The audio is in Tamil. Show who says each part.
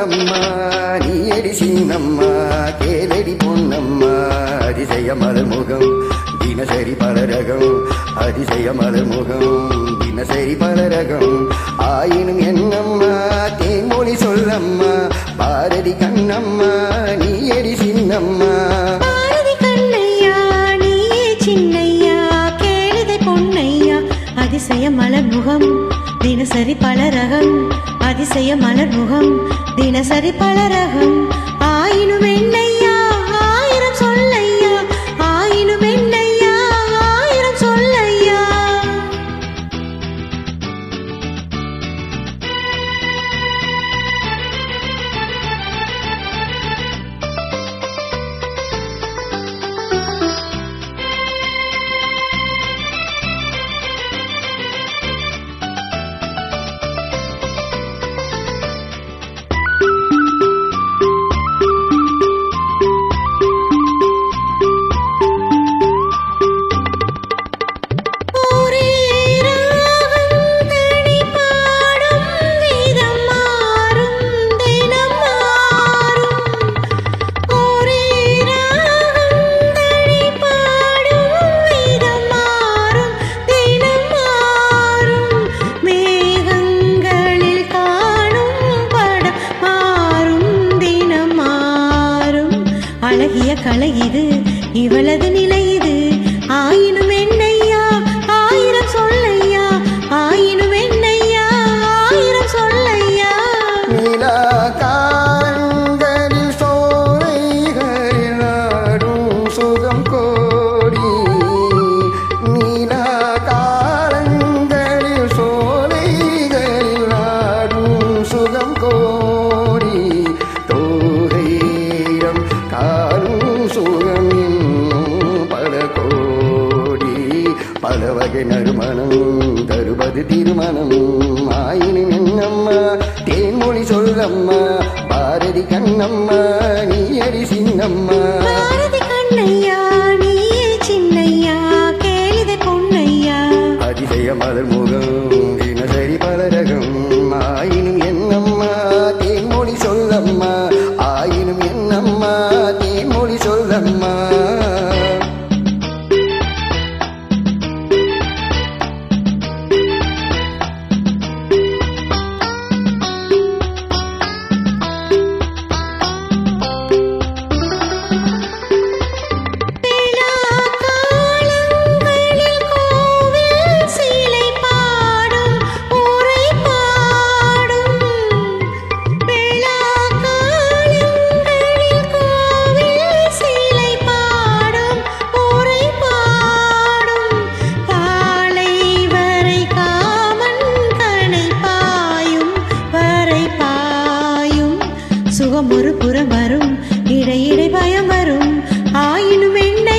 Speaker 1: பொன்னம்மா நீ எடி சின்னம்மா கேளடி பொன்னம்மா அதிசய மலர்முகம் தினசரி பலரகம் அதிசய மலர்முகம் தினசரி பலரகம் ஆயினும் என்னம்மா தேன்மொழி சொல்லம்மா பாரதி கண்ணம்மா நீ எடி சின்னம்மா
Speaker 2: பாரதி கண்ணையா நீயே சின்னையா கேளுதை பொன்னையா அதிசய மலர்முகம் தினசரி பலரகம் அதிசய மலர்முகம் தினசரி பலரகம் ஆயினும் என்னையா ஆயிரம் சொல்லையா ஆயினும் என்னையா ஆயிரம் சொல்லையா அழகிய கலை இது இவளது நிலை இது ஆயினும் என்னையா ஆயிரம் சொல்லையா ஆயினும் என்னையா ஆயிரம் சொல்லையா
Speaker 1: நீலா காந்தலில் சோலைகளில் நாடும் சுகம் கோடி நீலா காலங்களில் சோலைகளில் நாடும் சுகம் கோடி தோகையம் காரும் சுகம் இன்னும் பல கோடி பல வகை நறுமணம் தருவது திருமணம் ஆயினும் என்னம்மா தேன்மொழி சொல்லம்மா பாரதி கண்ணம்மா நீ அடி சின்னம்மா
Speaker 2: பாரதி கண்ணையா நீயே சின்னையா கேளுதை பொன்னையா
Speaker 1: அதிசய மலர்முகம் தினசரி பலரகம் ஆயினும் என்னம்மா தேன்மொழி சொல்லம்மா ஆயினும் என்னம்மா தேன்மொழி சொல்லம்மா சுகம் ஒரு புறம் வரும் இடையிடை பயம் வரும் ஆயினும் என்ன